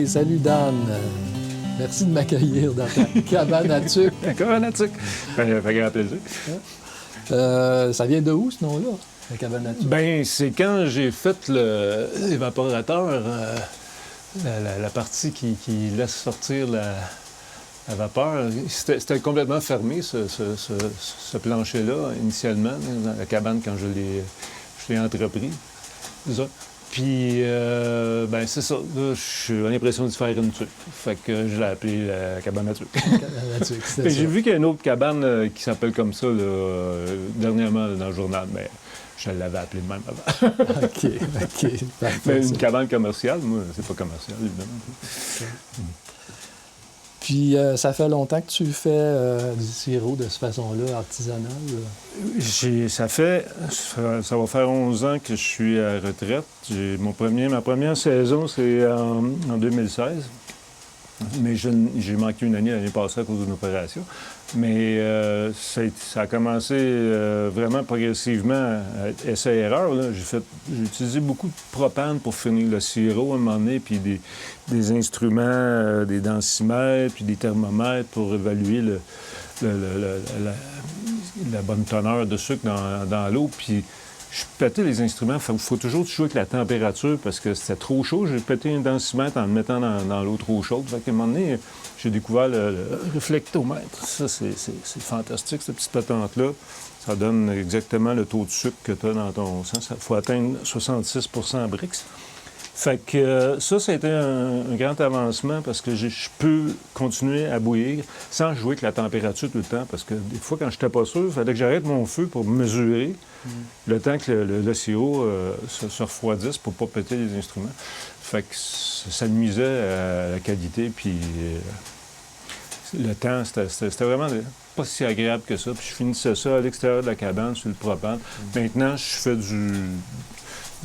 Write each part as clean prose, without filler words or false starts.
salut Dan. Merci de m'accueillir dans ta cabane à tuc. Cabane à tuc. Ça fait grand plaisir. Ça vient de où, ce nom-là, la cabane à tuc? Bien, c'est quand j'ai fait l'évaporateur, la partie qui laisse sortir la vapeur. C'était complètement fermé, ce plancher-là, initialement, dans la cabane, quand je l'ai entrepris. Ça. Puis, ben c'est ça. Là, j'ai l'impression de faire une tuque. Fait que je l'ai appelé la cabane à tuque. J'ai vu qu'il y a une autre cabane qui s'appelle comme ça, là, dernièrement, là, dans le journal, mais je l'avais appelé de même avant. OK. Parfait, mais une cabane commerciale, moi, c'est pas commercial, évidemment. Okay. Puis, ça fait longtemps que tu fais du sirop de cette façon-là, artisanal? Ça va faire 11 ans que je suis à retraite. Ma première saison, c'est en 2016. Mais j'ai manqué une année l'année passée à cause d'une opération. Mais ça a commencé vraiment progressivement à essai-erreur. J'ai utilisé beaucoup de propane pour finir le sirop à un moment donné, puis des instruments, des densimètres, puis des thermomètres pour évaluer la bonne teneur de sucre dans l'eau. Puis je pétais les instruments. Il faut toujours jouer avec la température parce que c'était trop chaud. J'ai pété un densimètre en le mettant dans l'eau trop chaude. Fait qu'à un moment donné, j'ai découvert le réflectomètre. Ça, c'est fantastique, cette petite patente-là. Ça donne exactement le taux de sucre que tu as dans ton sang. Il faut atteindre 66 Brix. Fait que ça a été un grand avancement parce que je peux continuer à bouillir sans jouer avec la température tout le temps. Parce que des fois, quand je n'étais pas sûr, il fallait que j'arrête mon feu pour mesurer le temps que le sirop se refroidisse pour ne pas péter les instruments. Fait que ça nuisait à la qualité. Puis le temps, c'était vraiment pas si agréable que ça. Puis je finissais ça à l'extérieur de la cabane, sur le propane. Maintenant, je fais du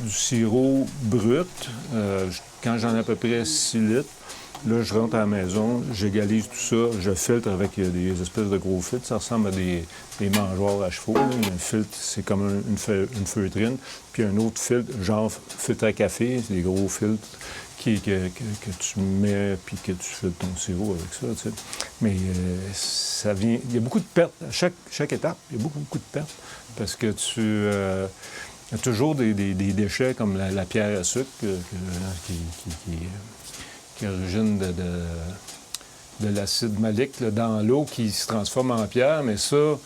sirop brut, quand j'en ai à peu près 6 litres. Là, je rentre à la maison, j'égalise tout ça, je filtre avec des espèces de gros filtres. Ça ressemble à des mangeoires à chevaux. Là. Un filtre, c'est comme une feutrine. Puis un autre filtre, genre filtre à café, c'est des gros filtres que tu mets puis que tu filtres ton sirop avec ça. Tu sais. Mais ça vient... Il y a beaucoup de pertes. À chaque étape, il y a beaucoup de pertes. Parce que il y a toujours des déchets comme la pierre à sucre qui origine de l'acide malique là, dans l'eau qui se transforme en pierre, mais ça au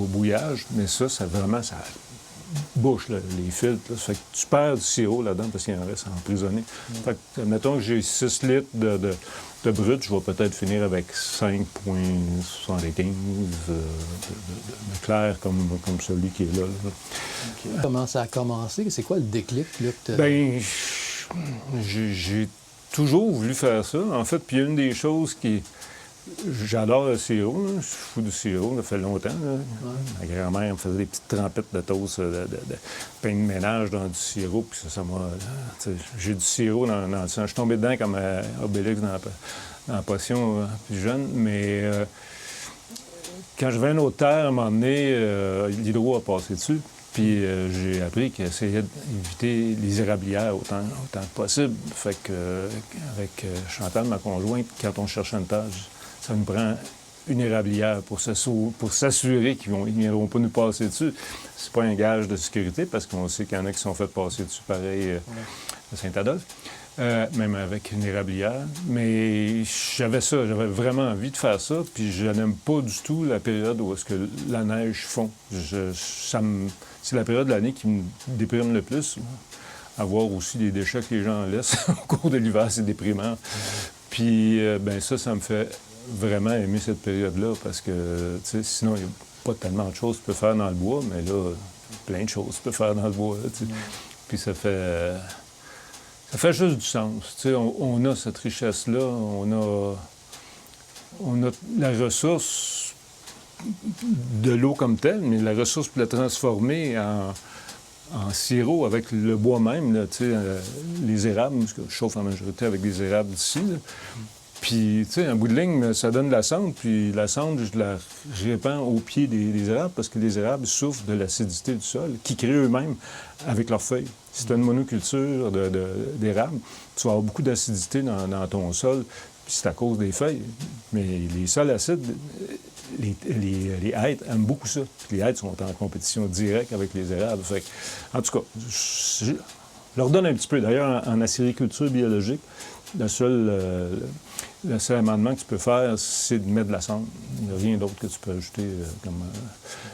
bouillage, mais ça bouche là, les filtres. Là. Ça fait que tu perds du sirop là-dedans parce qu'il en reste emprisonné. Fait que, admettons que j'ai 6 litres de brut, je vais peut-être finir avec 5,75 de clair comme celui qui est là. Okay. Comment ça a commencé? C'est quoi le déclic? Là, Bien, j'ai toujours voulu faire ça. En fait, puis il y a une des choses qui... J'adore le sirop, là. Je suis fou du sirop, ça fait longtemps. Là. Ouais. Ma grand-mère me faisait des petites trempettes de toast, de pain de ménage dans du sirop, puis ça m'a... J'ai du sirop dans le sang. Je suis tombé dedans comme Obélix dans la potion plus jeune, mais quand je vais à une autre terre, à un moment donné, l'hydro a passé dessus, puis j'ai appris qu'il essayait d'éviter les érablières autant que possible. Fait que avec Chantal, ma conjointe, quand on cherche une terre, ça nous prend une érablière pour s'assurer qu'ils ne viendront pas nous passer dessus. C'est pas un gage de sécurité parce qu'on sait qu'il y en a qui sont fait passer dessus pareil à Saint-Adolphe, même avec une érablière. Mais j'avais vraiment envie de faire ça, puis je n'aime pas du tout la période où est-ce que la neige fond. C'est la période de l'année qui me déprime le plus. Avoir aussi des déchets que les gens laissent au cours de l'hiver, c'est déprimant. Puis, ben ça me fait vraiment aimer cette période-là parce que, tu sais, sinon, il n'y a pas tellement de choses que tu peux faire dans le bois, mais là, plein de choses que tu peux faire dans le bois. Tu sais. Puis ça fait juste du sens. Tu sais, on a cette richesse-là, on a la ressource de l'eau comme telle, mais la ressource pour la transformer en sirop avec le bois même, là, les érables, parce que je chauffe en majorité avec des érables d'ici. Là. Puis, tu sais, en bout de ligne, ça donne de la cendre, puis la cendre, je répands au pied des érables parce que les érables souffrent de l'acidité du sol qu'ils créent eux-mêmes avec leurs feuilles. Si tu as une monoculture d'érable, tu vas avoir beaucoup d'acidité dans ton sol, puis c'est à cause des feuilles. Mais les sols acides, les hêtres aiment beaucoup ça. Puis les hêtres sont en compétition directe avec les érables. Fait que, en tout cas, je leur donne un petit peu. D'ailleurs, en acériculture biologique, le seul amendement que tu peux faire, c'est de mettre de la cendre. Il n'y a rien d'autre que tu peux ajouter comme...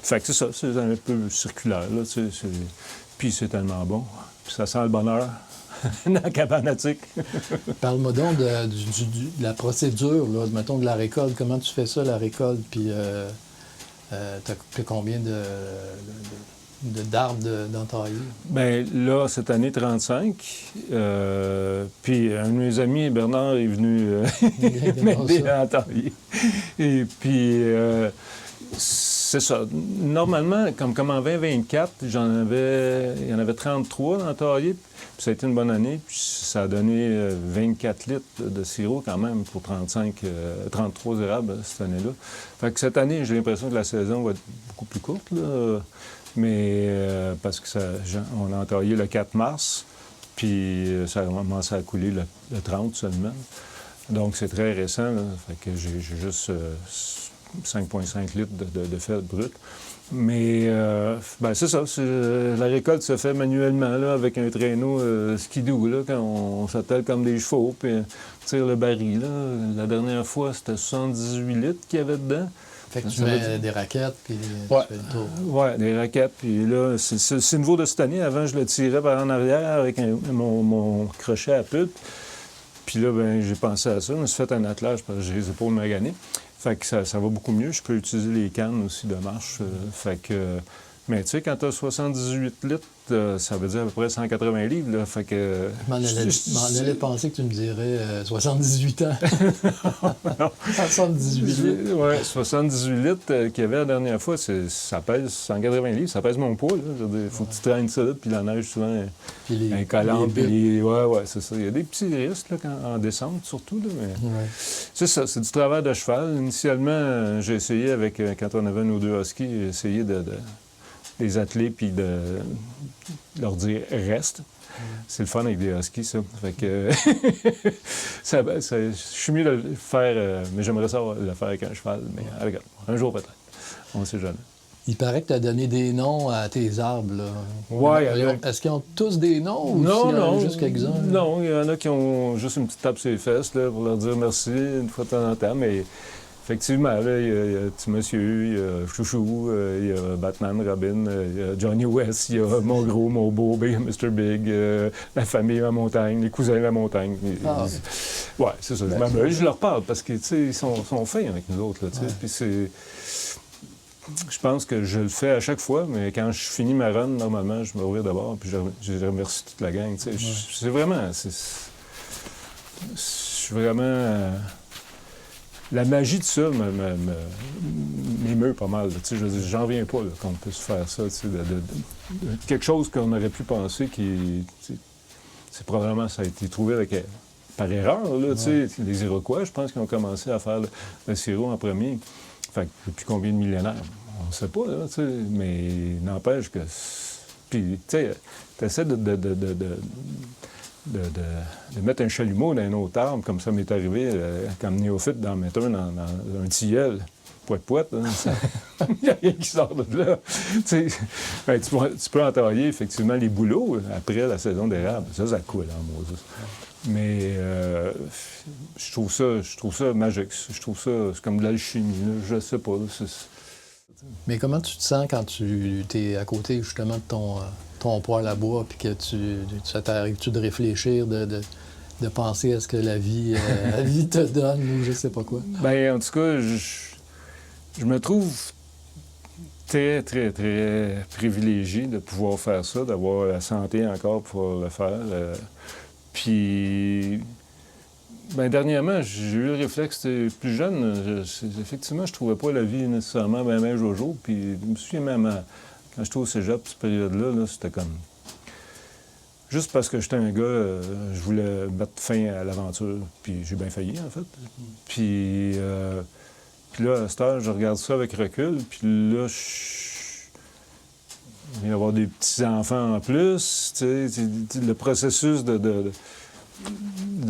Fait que c'est ça, c'est un peu circulaire, là, tu sais. Puis c'est tellement bon. Puis ça sent le bonheur dans la cabane attique. Parle-moi donc de la procédure, là, mettons de la récolte. Comment tu fais ça, la récolte? Puis t'as coupé combien d'arbres d'entaillés? Bien, là, cette année, 35. Puis un de mes amis, Bernard, est venu m'aider à entailler. Et puis, c'est ça. Normalement, comme en 2024, il y en avait 33 d'entaillés. Puis ça a été une bonne année. Puis ça a donné 24 litres de sirop quand même pour 33 érables cette année-là. Fait que cette année, j'ai l'impression que la saison va être beaucoup plus courte, là. Mais parce que on a entaillé le 4 mars, puis ça a commencé à couler le 30 seulement. Donc, c'est très récent, là. Fait que j'ai juste 5,5 litres de fête brute. Mais, ben c'est ça. La récolte se fait manuellement, là, avec un traîneau skidoo, là, quand on s'attelle comme des chevaux, puis on tire le baril, là. La dernière fois, c'était 78 litres qu'il y avait dedans. Fait que tu mets des raquettes, puis ouais. tu fais le tour. Oui, des raquettes. Puis là, c'est nouveau de cette année. Avant, je le tirais par en arrière avec mon crochet à pulpe. Puis là, ben j'ai pensé à ça. Je me suis fait un attelage parce que j'ai les épaules maganées. Fait que ça va beaucoup mieux. Je peux utiliser les cannes aussi de marche. Fait que... Mais tu sais, quand tu as 78 litres, ça veut dire à peu près 180 livres. Là, fait que... Je m'en allais penser que tu me dirais 78 ans. Non. 78 litres. Oui, 78 litres qu'il y avait la dernière fois, ça pèse 180 livres. Ça pèse mon poids. Il faut que tu traînes ça, puis la neige, souvent, un collant. Oui, c'est ça. Il y a des petits risques là, en descente, surtout. Là, mais... Ouais. C'est ça, c'est du travail de cheval. Initialement, j'ai essayé avec, quand on avait nos 2 huskies, j'ai essayé des attelés, puis de leur dire « reste ». C'est le fun avec des huskies, ça. Fait que je suis mieux de le faire, mais j'aimerais ça le faire avec un cheval. Mais regarde, un jour peut-être. On ne sait jamais. Il paraît que tu as donné des noms à tes arbres, là. Oui. Est-ce qu'ils ont tous des noms ou non, juste quelques-uns? Non, il y en a qui ont juste une petite tape sur les fesses là, pour leur dire merci une fois de temps en temps, mais... Effectivement, là, il y a Petit Monsieur, il y a Chouchou, il y a Batman, Robin, il y a Johnny West, il y a Mon Gros, Mon Beau, Mr. Big, la famille La Montagne, les cousins La Montagne. Oui, c'est ça. Je leur parle parce que, tu sais, ils sont fins avec nous autres, là, tu sais. Ouais. Puis c'est... Je pense que je le fais à chaque fois, mais quand je finis ma run, normalement, je me reviens d'abord, puis je remercie toute la gang, tu sais. Ouais. C'est vraiment... Je suis vraiment... La magie de ça m'émeut pas mal. Je veux dire, j'en reviens pas qu'on puisse faire ça. Quelque chose qu'on aurait pu penser qui... C'est probablement, ça a été trouvé par erreur. Là, ouais. Les Iroquois, je pense qu'ils ont commencé à faire le sirop en premier. Fait que depuis combien de millénaires? On ne sait pas, là, mais n'empêche que... Puis, tu sais, t'essaies de mettre un chalumeau dans un autre arbre, comme ça m'est arrivé, comme néophyte, d'en mettre un dans un tilleul. Poète, il n'y a rien qui sort de là. Ben, tu peux entailler, effectivement, les bouleaux après la saison d'érable. Ça coule, en Moses. Mais je trouve ça magique. Je trouve ça, c'est comme de l'alchimie, là. Je sais pas. Mais comment tu te sens quand tu es à côté, justement, de ton poêle à bois, puis que ça t'arrive-tu de réfléchir, de penser à ce que la vie te donne, ou je sais pas quoi? Bien, en tout cas, je me trouve très, très, très privilégié de pouvoir faire ça, d'avoir la santé encore pour le faire. Puis, bien, dernièrement, j'ai eu le réflexe, plus jeune, effectivement, je trouvais pas la vie nécessairement bien jojo. Puis, je me souviens même, quand j'étais au cégep, cette période-là, c'était comme... juste parce que j'étais un gars, je voulais mettre fin à l'aventure, puis j'ai bien failli, en fait. Puis là, à cette heure, je regarde ça avec recul, puis là, il va y avoir des petits-enfants en plus, tu sais, le processus de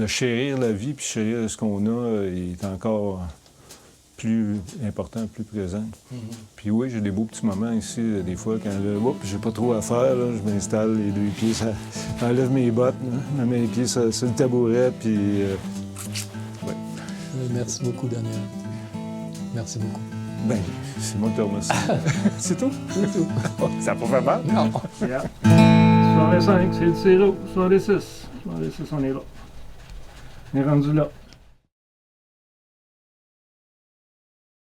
chérir la vie, puis chérir ce qu'on a, est encore plus important, plus présent. Puis oui, j'ai des beaux petits moments ici, des fois, quand là, j'ai pas trop à faire, là, je m'installe les deux pieds, j'enlève mes bottes, là, je mets mes pieds sur le tabouret, puis... ouais. Merci beaucoup, Daniel. Merci beaucoup. Ben, c'est moi qui te remercie. C'est tout? C'est tout. Ça n'a pas fait mal? Non. Yeah. 65, c'est le 0. 66. 66, on est là. On est rendu là.